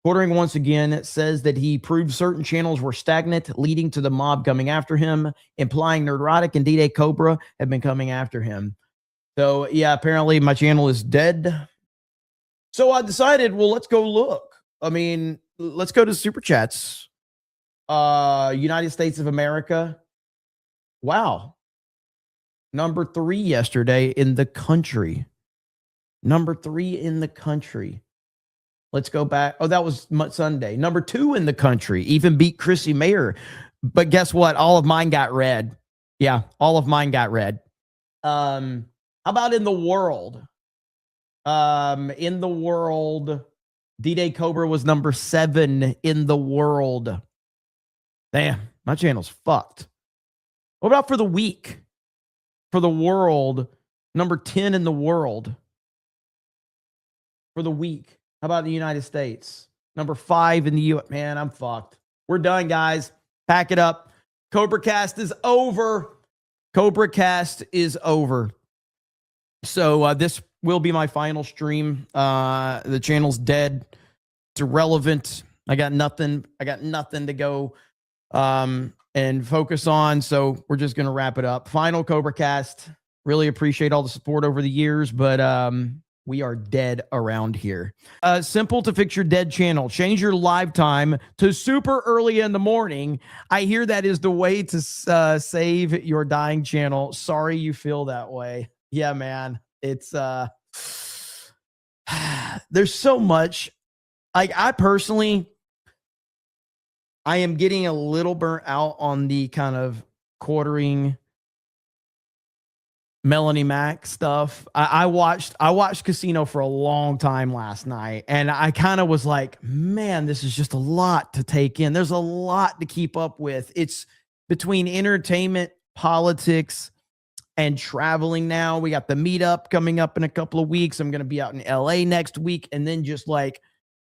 Quartering once again says that he proved certain channels were stagnant, leading to the mob coming after him, implying Nerdrotic and D-Day Cobra have been coming after him. So, yeah, apparently my channel is dead. So I decided, well, let's go look. I mean, let's go to Super Chats. United States of America. Wow. Number 3 yesterday in the country. Number 3 in the country. Let's go back. Oh, that was Sunday. Number 2 in the country. Even beat Chrissy Mayer. But guess what? All of mine got read. Yeah, all of mine got read. How about in the world? In the world, D-Day Cobra was number 7 in the world. Damn, my channel's fucked. What about for the week? For the world, number 10 in the world. For the week. How about the United States? Number 5 in the U.S. Man, I'm fucked. We're done, guys. Pack it up. CobraCast is over. CobraCast is over. So this will be my final stream. The channel's dead. It's irrelevant. I got nothing to go and focus on. So we're just going to wrap it up. Final CobraCast. Really appreciate all the support over the years, but we are dead around here. Simple to fix your dead channel. Change your live time to super early in the morning. I hear that is the way to save your dying channel. Sorry you feel that way. Yeah, man. It's there's so much. I personally, I am getting a little burnt out on the kind of quartering Melanie Mac stuff. I watched Casino for a long time last night, and I kind of was like, man, this is just a lot to take in. There's a lot to keep up with. It's between entertainment, politics, and traveling now. We got the meetup coming up in a couple of weeks. I'm going to be out in LA next week, and then just like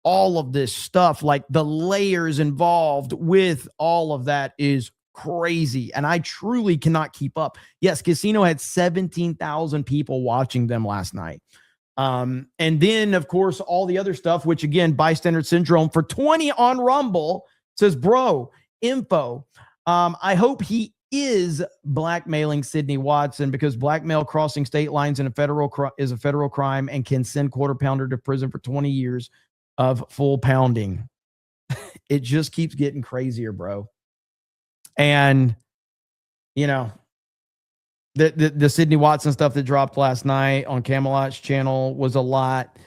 all of this stuff, like the layers involved with all of that is crazy, and I truly cannot keep up. Yes, Casino had 17,000 people watching them last night. And then, of course, all the other stuff, which again, bystander syndrome for 20 on Rumble says, bro, info. I hope he is blackmailing Sydney Watson because blackmail crossing state lines in is a federal crime and can send quarter pounder to prison for 20 years of full pounding. It just keeps getting crazier, bro. And, you know, the Sydney Watson stuff that dropped last night on Camelot's channel was a lot.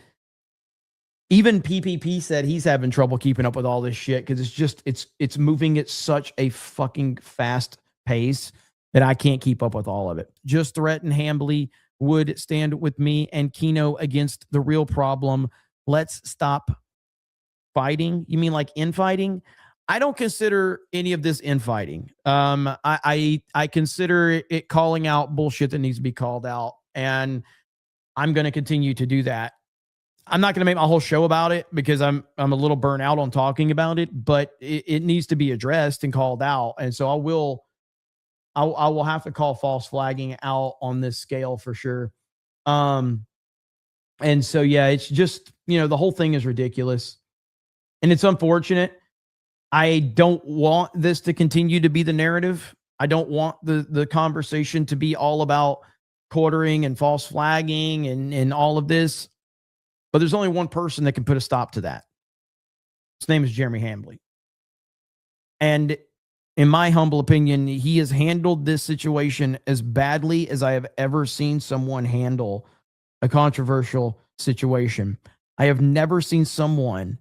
Even PPP said he's having trouble keeping up with all this shit because it's just, it's moving at such a fucking fast pace that I can't keep up with all of it. Just threaten Hambly would stand with me and Kino against the real problem. Let's stop fighting. You mean like infighting? I don't consider any of this infighting. I consider it calling out bullshit that needs to be called out, and I'm going to continue to do that. I'm not going to make my whole show about it because I'm a little burnt out on talking about it, but it needs to be addressed and called out, and so I will have to call false flagging out on this scale for sure. And so yeah, it's just, you know, the whole thing is ridiculous, and it's unfortunate. I don't want this to continue to be the narrative. I don't want the conversation to be all about quartering and false flagging and all of this. But there's only one person that can put a stop to that. His name is Jeremy Hambly. And in my humble opinion, he has handled this situation as badly as I have ever seen someone handle a controversial situation. I have never seen someone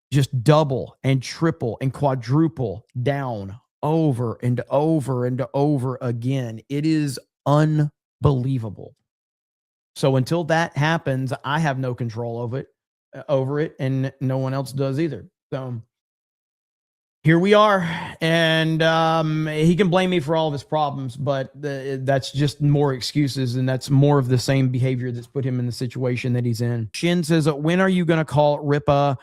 just double and triple and quadruple down over and over and over again. It is unbelievable. So until that happens, I have no control over it, and no one else does either. So here we are, and he can blame me for all of his problems, but that's just more excuses, and that's more of the same behavior that's put him in the situation that he's in. Shin says, when are you going to call Ripa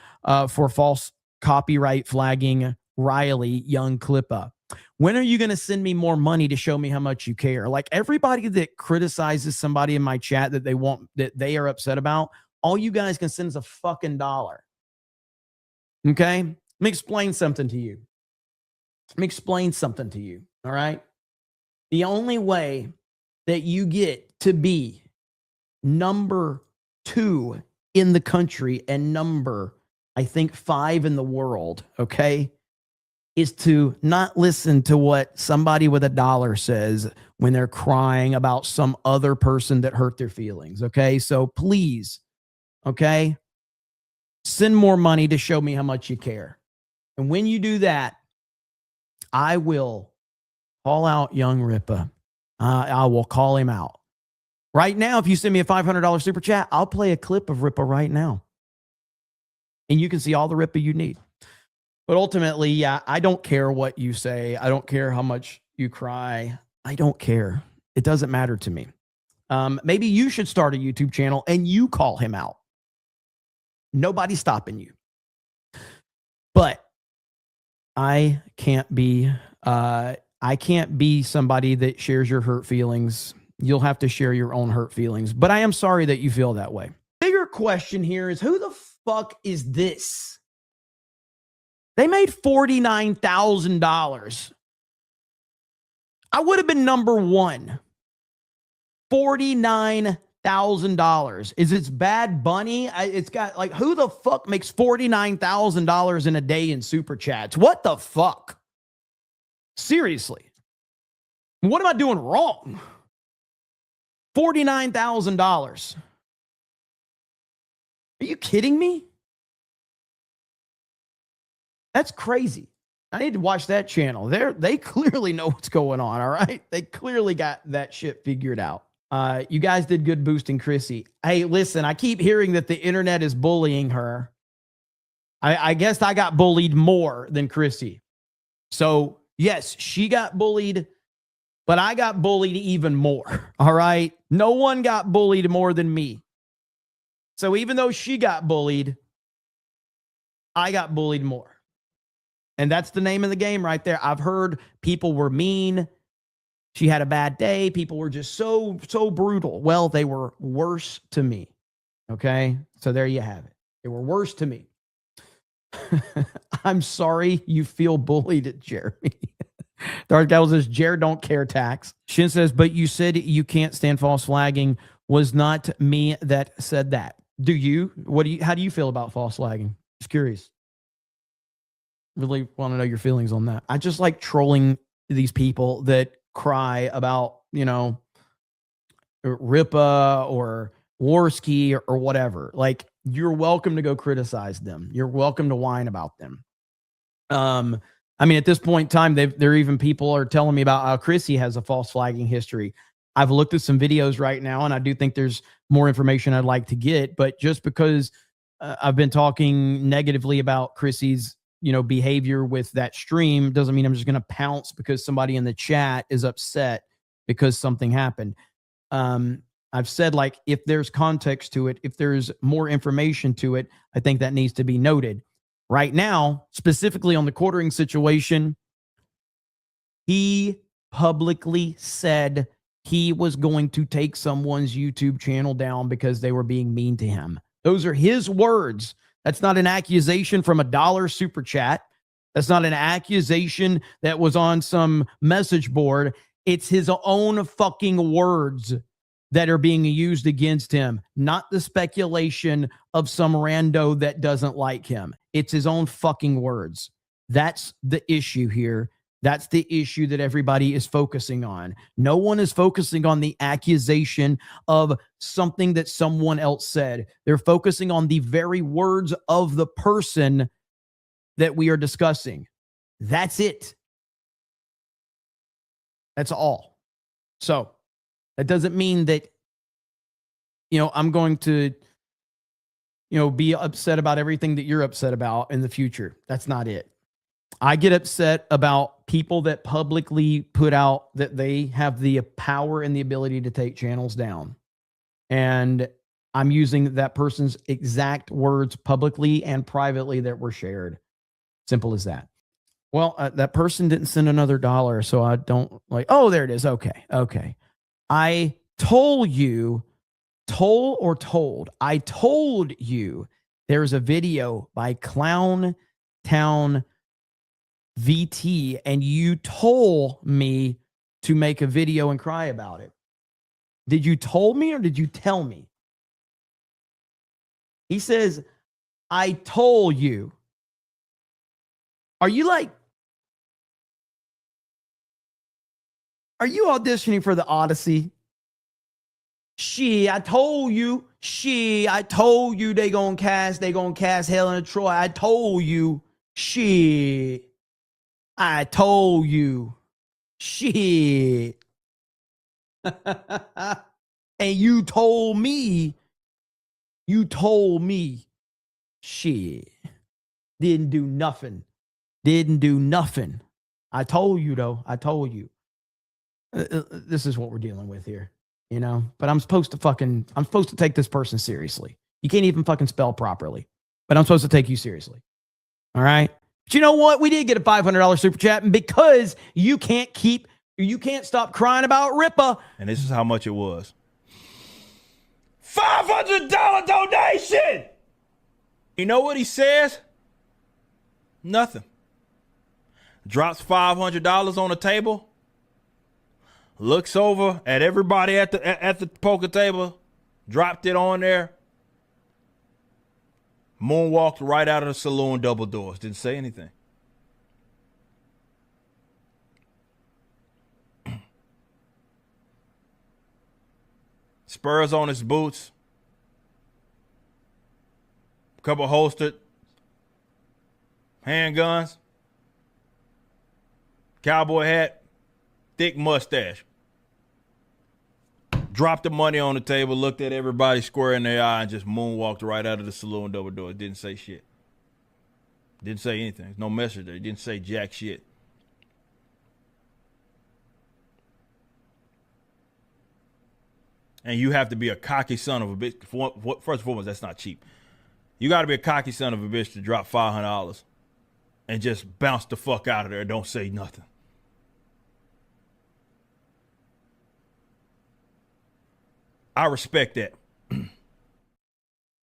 for false copyright flagging Riley Young Clippa? When are you going to send me more money to show me how much you care? Like everybody that criticizes somebody in my chat that they are upset about, all you guys can send is a fucking $1. Okay. Let me explain something to you. All right. The only way that you get to be number 2 in the country and number, I think, 5 in the world, okay, is to not listen to what somebody with $1 says when they're crying about some other person that hurt their feelings, okay? So please, okay, send more money to show me how much you care. And when you do that, I will call out young Ripa. I will call him out. Right now, if you send me a $500 super chat, I'll play a clip of Ripa right now. And you can see all the Ripa you need. But ultimately, yeah, I don't care what you say. I don't care how much you cry. I don't care. It doesn't matter to me. Maybe you should start a YouTube channel and you call him out. Nobody's stopping you. But I can't be somebody that shares your hurt feelings. You'll have to share your own hurt feelings. But I am sorry that you feel that way. Bigger question here is, who the fuck is this? They made $49,000. I would have been number 1. $49,000. Is it Bad Bunny? It's got like, who the fuck makes $49,000 in a day in super chats? What the fuck? Seriously. What am I doing wrong? $49,000. Are you kidding me? That's crazy. I need to watch that channel. They clearly know what's going on, all right? They clearly got that shit figured out. You guys did good boosting Chrissy. Hey, listen, I keep hearing that the internet is bullying her. I guess I got bullied more than Chrissy. So, yes, she got bullied, but I got bullied even more, all right? No one got bullied more than me. So even though she got bullied, I got bullied more. And that's the name of the game right there. I've heard people were mean. She had a bad day. People were just so brutal. Well, they were worse to me. Okay? So there you have it. They were worse to me. I'm sorry you feel bullied, Jeremy. Dark Devil says, Jared don't care tax. Shin says, but you said you can't stand false flagging. Was not me that said that. Do you? How do you feel about false flagging? Just curious. Really want to know your feelings on that. I just like trolling these people that cry about, Ripa or Worski or whatever. Like, you're welcome to go criticize them. You're welcome to whine about them. I mean, at this point in time, there even people are telling me about how Chrissy has a false flagging history. I've looked at some videos right now, and I do think there's more information I'd like to get. But just because I've been talking negatively about Chrissy's behavior with that stream doesn't mean I'm just going to pounce because somebody in the chat is upset because something happened. I've said, like, if there's context to it, if there's more information to it, I think that needs to be noted. Right now, specifically on the quartering situation, he publicly said he was going to take someone's YouTube channel down because they were being mean to him. Those are his words. That's not an accusation from $1 super chat. That's not an accusation that was on some message board. It's his own fucking words that are being used against him, not the speculation of some rando that doesn't like him. It's his own fucking words. That's the issue here. That's the issue that everybody is focusing on. No one is focusing on the accusation of something that someone else said. They're focusing on the very words of the person that we are discussing. That's it. That's all. So that doesn't mean that, I'm going to, be upset about everything that you're upset about in the future. That's not it. I get upset about people that publicly put out that they have the power and the ability to take channels down. And I'm using that person's exact words publicly and privately that were shared. Simple as that. Well, that person didn't send another dollar, so I don't oh, there it is. Okay. I told you there's a video by Clown town VT, and you told me to make a video and cry about it. Did you told me or did you tell me? He says, I told you. Are you auditioning for the Odyssey? I told you. I told you they gonna cast Helen of Troy. I told you. I told you. And you told me. Shit. Didn't do nothing. I told you, though. I told you. This is what we're dealing with here, you know? But I'm supposed to take this person seriously. You can't even fucking spell properly, but I'm supposed to take you seriously. All right? But you know what? We did get a $500 super chat, and because you can't stop crying about Ripa. And this is how much it was. $500 donation! You know what he says? Nothing. Drops $500 on the table. Looks over at everybody at the poker table. Dropped it on there. Moonwalked right out of the saloon, double doors. Didn't say anything. Spurs on his boots. Couple holstered handguns. Cowboy hat. Thick mustache. Dropped the money on the table, looked at everybody square in their eye, and just moonwalked right out of the saloon, double doors. Didn't say shit. Didn't say anything. There's no message there. Didn't say jack shit. And you have to be a cocky son of a bitch. First and foremost, that's not cheap. You got to be a cocky son of a bitch to drop $500 and just bounce the fuck out of there and don't say nothing. I respect that.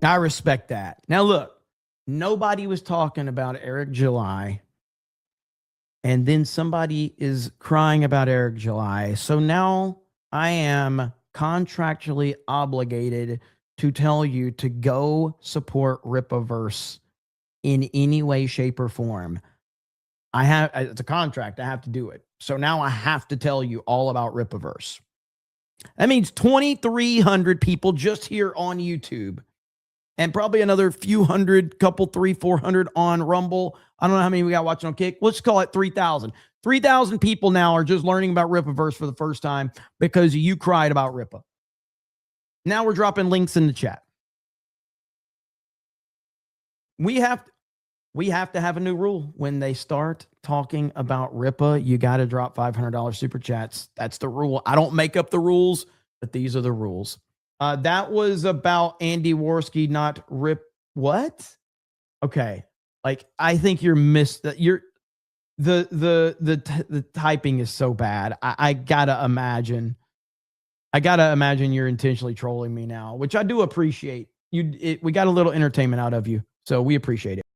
I respect that. Now, look, nobody was talking about Eric July, and then somebody is crying about Eric July. So now I am contractually obligated to tell you to go support Ripaverse in any way, shape, or form. It's a contract. I have to do it. So now I have to tell you all about Ripaverse. That means 2,300 people just here on YouTube, and probably another few hundred, 400 on Rumble. I don't know how many we got watching on Kick. Let's call it 3,000. 3,000 people now are just learning about Ripaverse for the first time because you cried about Ripa. Now we're dropping links in the chat. We have to have a new rule. When they start talking about Ripa, you got to drop $500 super chats. That's the rule. I don't make up the rules, but these are the rules. That was about Andy Worski, not Rip. What? Okay. Like, I think you're the typing is so bad. I gotta imagine you're intentionally trolling me now, which I do appreciate. We got a little entertainment out of you, so we appreciate it.